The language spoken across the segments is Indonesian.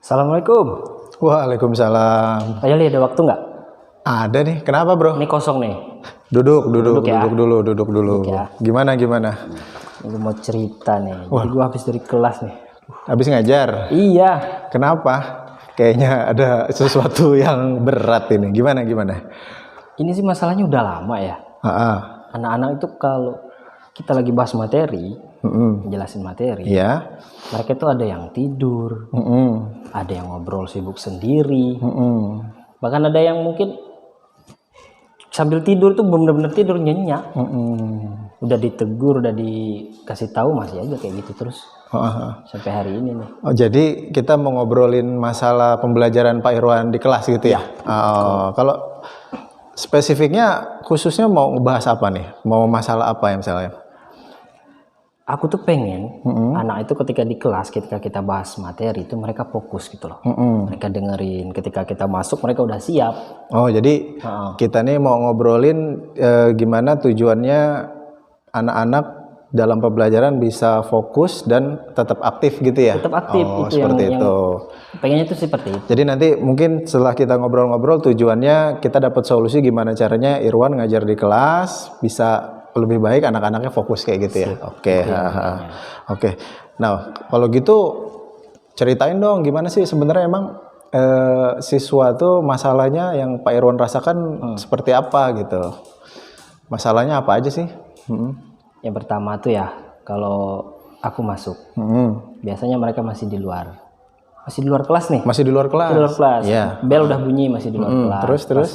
Assalamualaikum. Waalaikumsalam. Pak Yoli ada waktu nggak? Ada nih. Kenapa, Bro? Ini kosong nih. Duduk ya. dulu. Duduk ya. Gimana? Gue mau cerita nih. Jadi gue habis dari kelas nih. Habis ngajar? Iya. Kenapa? Kayaknya ada sesuatu yang berat ini. Gimana? Ini sih masalahnya udah lama ya. Anak-anak itu kalau kita lagi bahas materi, jelasin materi, ya. Mereka itu ada yang tidur, ada yang ngobrol sibuk sendiri, bahkan ada yang mungkin sambil tidur tuh bener-bener tidur nyenyak. Udah ditegur, udah dikasih tahu masih aja kayak gitu terus sampai hari ini nih. Oh, jadi kita mau ngobrolin masalah pembelajaran Pak Irwan di kelas gitu ya? Kalau spesifiknya khususnya mau ngebahas apa nih? Mau masalah apa ya misalnya? Aku tuh pengen anak itu ketika di kelas, ketika kita bahas materi itu mereka fokus gitu loh. Mereka dengerin, ketika kita masuk mereka udah siap. Oh, jadi kita nih mau ngobrolin gimana tujuannya anak-anak dalam pembelajaran bisa fokus dan tetap aktif gitu ya? Tetap aktif, itu seperti yang itu. Pengennya itu seperti itu. Jadi nanti mungkin setelah kita ngobrol-ngobrol tujuannya kita dapat solusi gimana caranya Irwan ngajar di kelas bisa lebih baik anak-anaknya fokus kayak gitu ya. Oke. Nah, kalau gitu ceritain dong gimana sih sebenarnya emang siswa tuh masalahnya yang Pak Irwan rasakan seperti apa gitu. Masalahnya apa aja sih? Yang pertama tuh ya, kalau aku masuk, biasanya mereka masih di luar kelas nih. Masih di luar kelas. Yeah. Bel udah bunyi masih di luar kelas. Terus?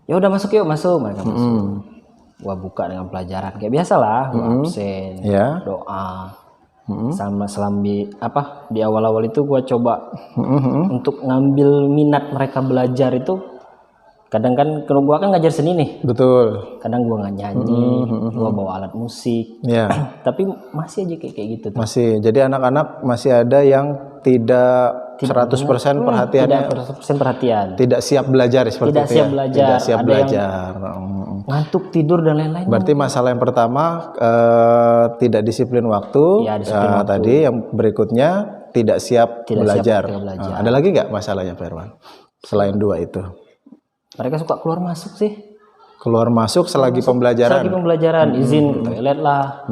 Ya udah masuk mereka masuk. Gua buka dengan pelajaran kayak biasa lah, gua absen, doa, sama di awal-awal itu gua coba untuk ngambil minat mereka belajar itu. Kadang kan kalau gua kan ngajar seni nih, betul. Kadang gua nggak nyanyi, gua bawa alat musik, tapi masih aja kayak gitu tuh. Masih, jadi anak-anak masih ada yang tidak 100% perhatiannya, tidak siap belajar seperti itu ya. Tidak siap belajar. Ngantuk, tidur dan lain-lain. Berarti masalah yang pertama tidak disiplin waktu. Tadi yang berikutnya tidak siap belajar. Ada lagi nggak masalahnya Pak Irwan selain dua itu? Mereka suka keluar masuk sih. Keluar masuk selagi pembelajaran. Selagi pembelajaran, izin ke toilet lah.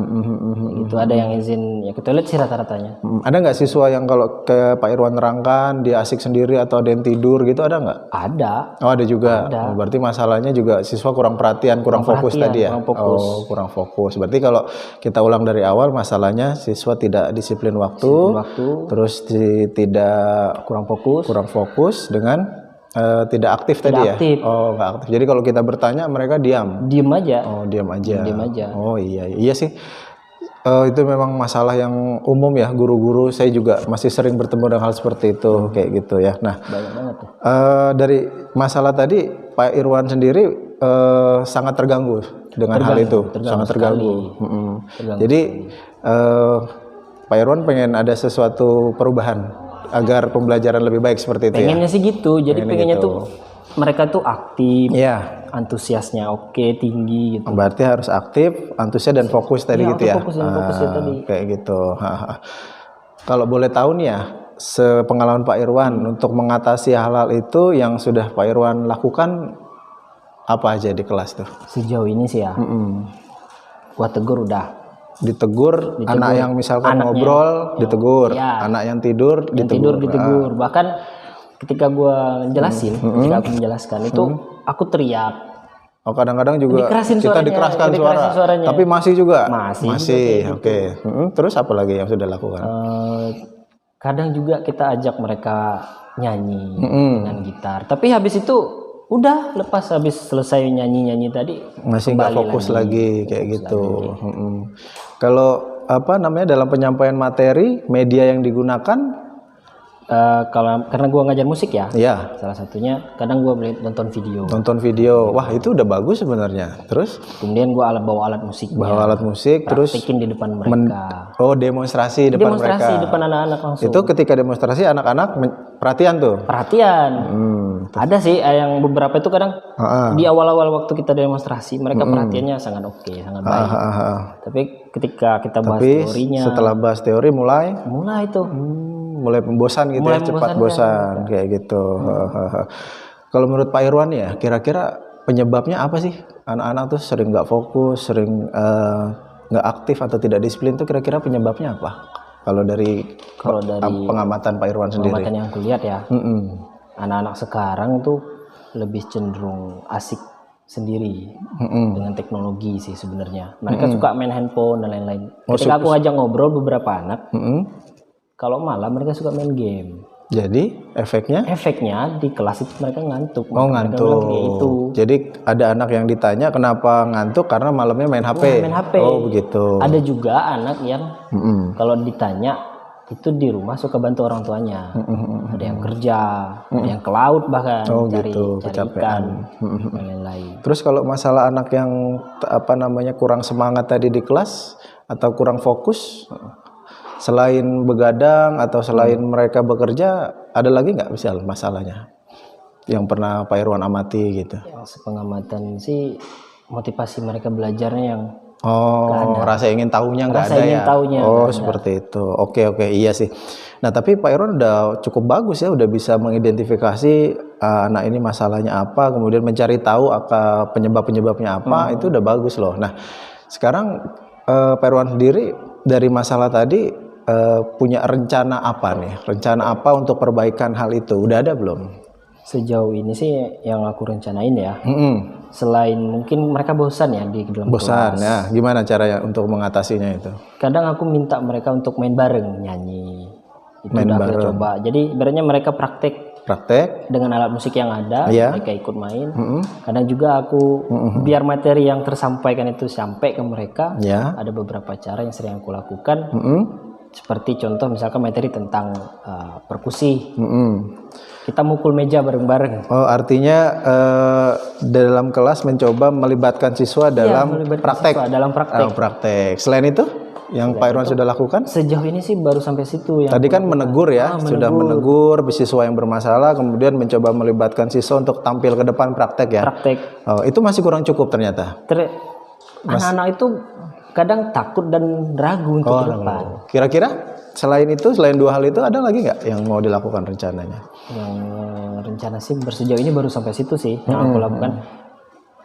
Itu ada yang izin ya ke toilet sih rata-ratanya. Ada nggak siswa yang kalau ke Pak Irwan nerangkan dia asik sendiri atau ada yang tidur gitu, ada nggak? Ada. Oh, ada juga. Ada. Berarti masalahnya juga siswa kurang perhatian, kurang fokus tadi ya. Kurang fokus. Berarti kalau kita ulang dari awal masalahnya siswa tidak disiplin waktu. Terus tidak kurang fokus dengan tidak aktif tadi ya? Oh, nggak aktif. Jadi kalau kita bertanya mereka diam aja. Oh, diam aja. Oh, iya sih. Itu memang masalah yang umum ya, guru-guru saya juga masih sering bertemu dengan hal seperti itu, kayak gitu ya. Nah, banyak banget tuh. Dari masalah tadi Pak Irwan sendiri sangat terganggu dengan hal itu, sangat terganggu. Jadi Pak Irwan pengen ada sesuatu perubahan agar pembelajaran lebih baik seperti itu. Pengennya sih gitu, jadi pengennya tuh mereka tuh aktif, antusiasnya tinggi gitu. Berarti harus aktif, antusias dan fokus tadi gitu ya. Fokusnya tadi. Kayak gitu. Kalau boleh tahu nih ya, sepengalaman Pak Irwan untuk mengatasi hal-hal itu yang sudah Pak Irwan lakukan apa aja di kelas tuh? Sejauh ini sih ya, gua tegur udah. Ditegur, anak yang misalkan ngobrol ditegur, anak yang tidur ditegur. Bahkan ketika gua jelasin, ketika aku menjelaskan itu aku teriak. Oh, kadang-kadang juga kita dikeraskan suaranya. Tapi masih juga. Masih. Oke. Terus apa lagi yang sudah lakukan? Kadang juga kita ajak mereka nyanyi dengan gitar. Tapi habis itu udah lepas, habis selesai nyanyi tadi masih nggak fokus lagi kayak gitu. Kalau dalam penyampaian materi, media yang digunakan karena gua ngajar musik ya, salah satunya kadang gua nonton video. Wah, itu udah bagus sebenarnya. Terus kemudian gua bawa alat musik, terus praktekin di depan mereka. Demonstrasi depan anak-anak langsung. Itu ketika demonstrasi anak-anak perhatian. Ada sih yang beberapa itu kadang di awal-awal waktu kita demonstrasi mereka perhatiannya sangat sangat baik. Tapi ketika kita bahas teorinya, setelah bahas teori mulai tuh mulai bosan gitu ya, cepat bosan kayak gitu. Kalau menurut Pak Irwan ya, kira-kira penyebabnya apa sih anak-anak tuh sering nggak fokus, sering nggak aktif atau tidak disiplin tuh kira-kira penyebabnya apa? Kalau dari pengamatan Pak Irwan sendiri. Pengamatan yang aku lihat ya, anak-anak sekarang tuh lebih cenderung asik sendiri dengan teknologi sih sebenarnya. Mereka suka main handphone dan lain-lain. Ketika aku ngajak ngobrol beberapa anak, kalau malam mereka suka main game. Jadi efeknya di kelas itu mereka ngantuk. Ngantuk. Itu. Jadi ada anak yang ditanya kenapa ngantuk karena malamnya main HP. Main HP. Oh begitu. Ada juga anak yang kalau ditanya itu di rumah suka bantu orang tuanya. Ada yang kerja, ada yang ke laut bahkan cari ikan dan lain-lain. Terus kalau masalah anak yang kurang semangat tadi di kelas atau kurang fokus, selain begadang atau selain mereka bekerja, ada lagi nggak misal masalahnya yang pernah Pak Irwan amati gitu? Yang sepengamatan sih motivasi mereka belajarnya yang rasa ingin tahunya nggak ada ya? Seperti itu. Oke, iya sih. Nah tapi Pak Irwan udah cukup bagus ya, udah bisa mengidentifikasi anak ini masalahnya apa, kemudian mencari tahu penyebabnya apa, itu udah bagus loh. Nah sekarang Pak Irwan sendiri dari masalah tadi punya rencana apa nih? Rencana apa untuk perbaikan hal itu? Udah ada belum? Sejauh ini sih yang aku rencanain ya, selain mungkin mereka bosan ya di dalam kelas. Ya, gimana caranya untuk mengatasinya itu? Kadang aku minta mereka untuk main bareng nyanyi. Itu udah aku coba. Jadi ibaratnya mereka praktek dengan alat musik yang ada, mereka ikut main. Kadang juga aku biar materi yang tersampaikan itu sampai ke mereka. Ada beberapa cara yang sering aku lakukan. Seperti contoh misalkan materi tentang perkusi. Kita mukul meja bareng-bareng. Oh, artinya dalam kelas mencoba melibatkan siswa dalam praktek. Praktek. Selain itu, yang Pak Irwan sudah lakukan? Sejauh ini sih baru sampai situ. Tadi kan menegur ya, sudah menegur siswa yang bermasalah, kemudian mencoba melibatkan siswa untuk tampil ke depan praktek ya. Oh, itu masih kurang cukup ternyata. Anak-anak itu kadang takut dan ragu untuk ke depan. Kira-kira selain dua hal itu ada lagi nggak yang mau dilakukan rencananya? Yang rencana sih sejauh ini baru sampai situ sih yang aku lakukan.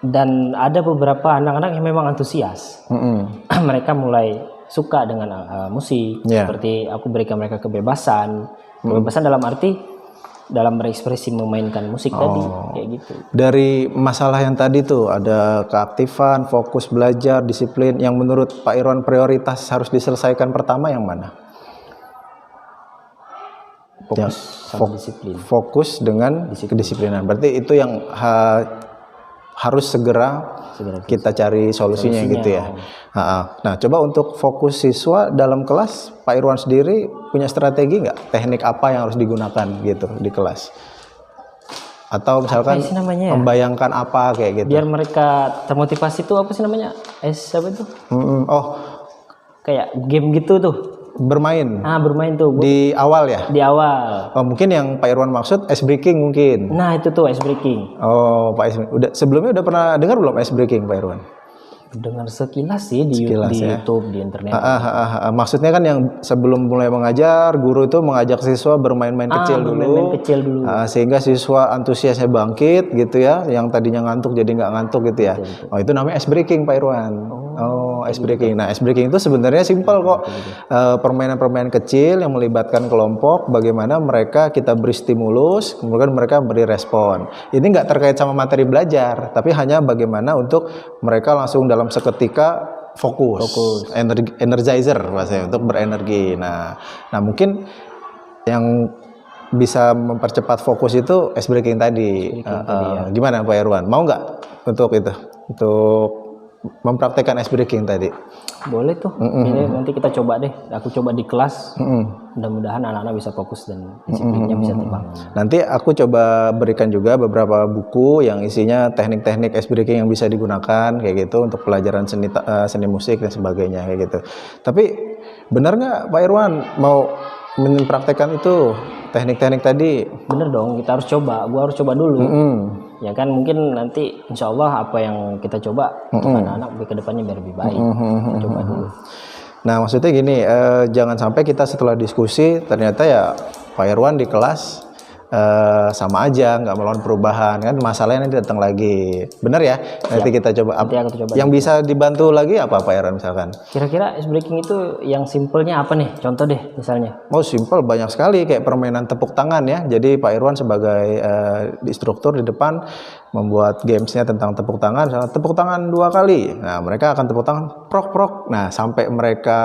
Dan ada beberapa anak-anak yang memang antusias. Mereka mulai suka dengan musik. Seperti aku berikan mereka kebebasan dalam arti dalam berekspresi memainkan musik tadi kayak gitu. Dari masalah yang tadi tuh ada keaktifan, fokus belajar, disiplin, yang menurut Pak Irwan prioritas harus diselesaikan pertama yang mana? Fokus dengan kedisiplinan. Berarti itu yang harus segera kita cari solusinya gitu ya. Nah, coba untuk fokus siswa dalam kelas, Pak Irwan sendiri punya strategi nggak? Teknik apa yang harus digunakan gitu di kelas? Atau misalkan membayangkan apa kayak gitu? Biar mereka termotivasi tuh apa sih namanya? Apa itu? Kayak game gitu tuh. Bermain tuh di awal ya? Di awal. Mungkin yang Pak Irwan maksud ice breaking mungkin. Nah itu tuh ice breaking. Sebelumnya udah pernah dengar belum ice breaking Pak Irwan? Dengar sekilas sih di YouTube, di internet. Maksudnya kan yang sebelum mulai mengajar, guru itu mengajak siswa bermain-main kecil dulu. Sehingga siswa antusiasnya bangkit gitu ya, yang tadinya ngantuk jadi nggak ngantuk gitu ya. Betul. Itu namanya ice breaking Pak Irwan. Ice breaking. Nah, ice breaking itu sebenarnya simpel kok. Permainan-permainan kecil yang melibatkan kelompok, bagaimana mereka kita beri stimulus, kemudian mereka beri respon. Ini nggak terkait sama materi belajar, tapi hanya bagaimana untuk mereka langsung dalam seketika fokus. Energizer bahasanya, untuk berenergi. Nah mungkin yang bisa mempercepat fokus itu ice breaking tadi. Gimana Pak Irwan? Mau nggak untuk itu? Untuk mempraktekkan ice breaking tadi? Boleh tuh. Jadi nanti kita coba deh. Aku coba di kelas. Mudah-mudahan anak-anak bisa fokus dan disiplinnya bisa terbangun. Nanti aku coba berikan juga beberapa buku yang isinya teknik-teknik ice breaking yang bisa digunakan kayak gitu untuk pelajaran seni musik dan sebagainya kayak gitu. Tapi benar nggak Pak Irwan mau mempraktekkan itu teknik-teknik tadi? Bener dong, kita harus coba. Gua harus coba dulu. Ya kan, mungkin nanti insya Allah apa yang kita coba untuk anak-anak ke depannya biar lebih baik. Coba dulu. Nah, maksudnya gini, jangan sampai kita setelah diskusi ternyata ya Pak Irwan di kelas sama aja, nggak melawan perubahan, kan masalahnya nanti datang lagi. Benar ya? Nanti kita coba. Nanti aku coba yang bisa dibantu lagi apa Pak Irwan misalkan? Kira-kira ice breaking itu yang simpelnya apa nih? Contoh deh misalnya. Oh, simpel, banyak sekali kayak permainan tepuk tangan ya. Jadi Pak Irwan sebagai instruktur di depan membuat gamesnya tentang tepuk tangan, tepuk tangan 2 kali. Nah, mereka akan tepuk tangan prok. Nah, sampai mereka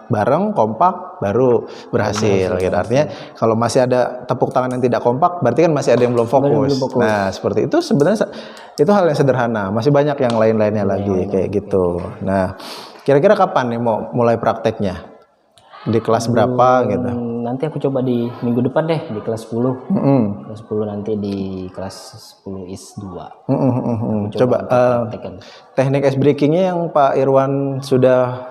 bareng kompak baru berhasil. Gitu. Artinya kalau masih ada tepuk tangan yang tidak kompak, berarti kan masih ada yang belum fokus. Nah, seperti itu sebenarnya itu hal yang sederhana. Masih banyak yang lain-lainnya lagi kayak gitu. Nah, kira-kira kapan nih mau mulai prakteknya? Di kelas berapa gitu? Nanti aku coba di minggu depan deh di kelas 10. Kelas 10 nanti di kelas 10 IS 2. Coba teknik ice breakingnya yang Pak Irwan sudah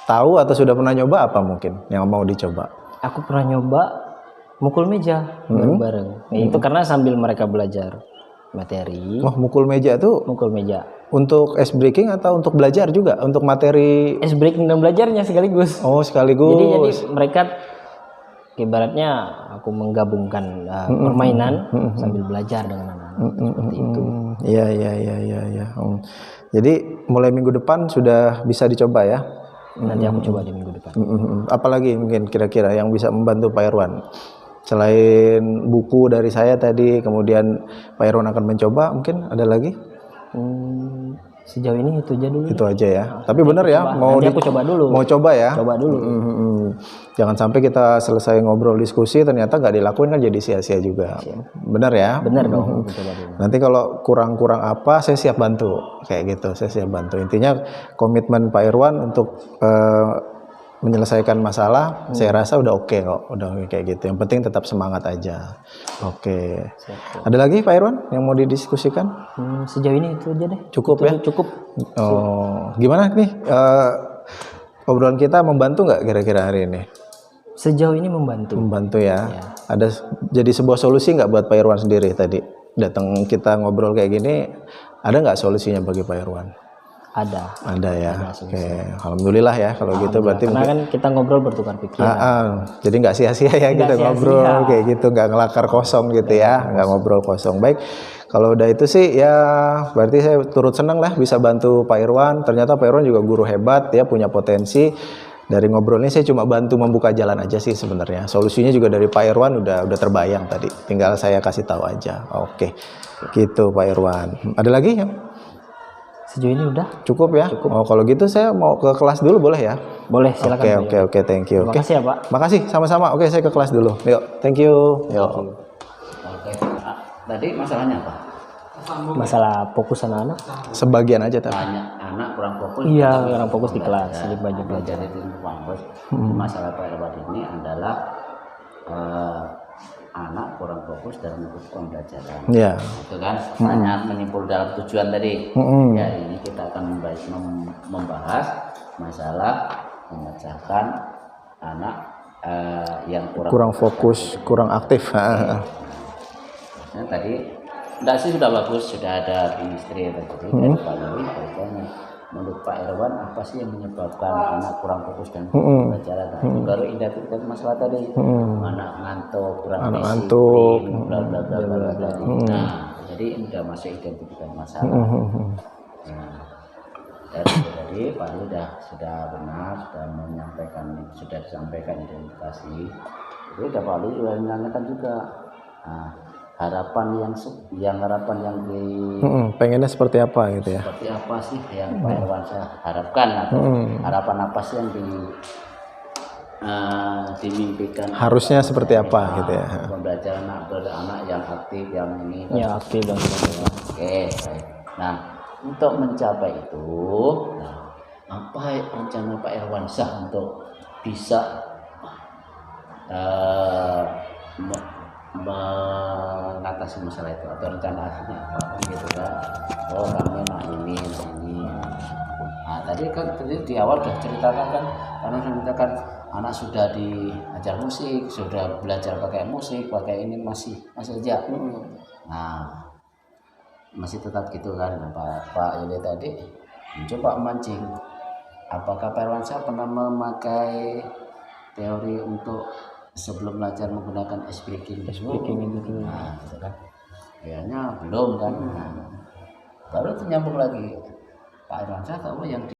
tahu atau sudah pernah nyoba apa mungkin yang mau dicoba? Aku pernah nyoba mukul meja bareng-bareng. Itu karena sambil mereka belajar materi. Oh, mukul meja tuh? Mukul meja. Untuk ice breaking atau untuk belajar juga? Untuk materi? Ice breaking dan belajarnya sekaligus. Oh, sekaligus. Jadi mereka ibaratnya aku menggabungkan permainan sambil belajar dengan anak-anak seperti itu. Iya. Jadi mulai minggu depan sudah bisa dicoba ya? Nanti aku coba di minggu depan. Apalagi mungkin kira-kira yang bisa membantu Pak Irwan? Selain buku dari saya tadi, kemudian Pak Irwan akan mencoba, mungkin ada lagi? Sejauh ini itu aja dulu. Itu aja ya. Tapi benar ya, nanti aku coba dulu. Mau coba ya? Coba dulu. Jangan sampai kita selesai ngobrol diskusi ternyata nggak dilakuin kan jadi sia-sia juga. Benar ya? Benar dong. Coba dulu. Nanti kalau kurang-kurang apa, saya siap bantu. Kayak gitu, saya siap bantu. Intinya komitmen Pak Irwan untuk menyelesaikan masalah, saya rasa udah oke kok, udah kayak gitu. Yang penting tetap semangat aja. Oke. Ada lagi Pak Irwan yang mau didiskusikan? Sejauh ini itu aja deh. Cukup itu ya? Cukup. Oh, gimana nih? Obrolan kita membantu nggak kira-kira hari ini? Sejauh ini membantu. Membantu ya. Ada jadi sebuah solusi nggak buat Pak Irwan sendiri tadi? Datang kita ngobrol kayak gini, ada nggak solusinya bagi Pak Irwan? Ada ya. Oke, alhamdulillah ya kalau gitu berarti. Karena kan kita ngobrol bertukar pikiran. Jadi nggak sia-sia ya kita ngobrol kayak gitu, nggak ngelakar kosong gitu ya, nggak ngobrol kosong. Baik, kalau udah itu sih ya berarti saya turut senang lah bisa bantu Pak Irwan. Ternyata Pak Irwan juga guru hebat ya, punya potensi. Dari ngobrol ini saya cuma bantu membuka jalan aja sih sebenarnya. Solusinya juga dari Pak Irwan udah terbayang tadi. Tinggal saya kasih tahu aja. Oke, gitu Pak Irwan. Ada lagi ya? Sejauh ini udah cukup ya. Oh, kalau gitu saya mau ke kelas dulu boleh ya? Boleh, silakan. Oke, thank you. Terima kasih ya Pak. Makasih, sama-sama. Oke, saya ke kelas dulu. Yuk, thank you. Yuk. Oke. Tadi masalahnya apa? Masalah fokus anak-anak. Sebagian aja tapi. Banyak anak kurang fokus. Iya, kurang fokus di kelas. Jadi banyak belajar itu fokus. Masalah Pak Irwan ini adalah anak kurang fokus dalam melakukan pembelajaran. Iya. Itu kan banyak menyimpul dalam tujuan tadi. Ya, ini kita akan membahas masalah memecahkan anak yang kurang fokus, kurang aktif. Nah, tadi enggak sih sudah bagus, sudah ada chemistry tadi dari Pak Irwan. Menurut Pak Irwan apa sih yang menyebabkan anak kurang fokus dan pembelajaran? Nah, baru identifikasi masalah tadi, anak ngantuk, kurang disiplin, bla bla bla. Nah, jadi ini sudah masuk identifikasi masalah. Nah, jadi Pak Irwan sudah benar, sudah disampaikan identifikasi. Jadi Pak Irwan juga menanyakan juga. Nah, harapan yang di pengennya seperti apa gitu ya? Seperti apa sih yang Pak Irwan saya harapkan atau harapan apa sih yang dimimpikan? Harusnya seperti apa gitu ya? Pembelajaran anak yang aktif, yang ini. Ya, aktif dan sebagainya. Oke, baik. Nah, untuk mencapai itu, apa rencana Pak Irwan Syah untuk bisa mengatasi masalah itu atau rencana akhirnya apa gitu kan? Oh, kami ini. Nah, tadi di awal sudah ceritakan kan, karena ceritakan anak sudah diajar musik, sudah belajar pakai musik, pakai ini masih aja. Nah, masih tetap gitu kan. Pak Yuli tadi mencoba memancing. apakah Pak Irwansyah pernah memakai teori untuk sebelum belajar menggunakan ice breaking itu nah, gitu kan kayaknya belum kan. Nah, baru nyambung lagi Pak Irwansyah tahu yang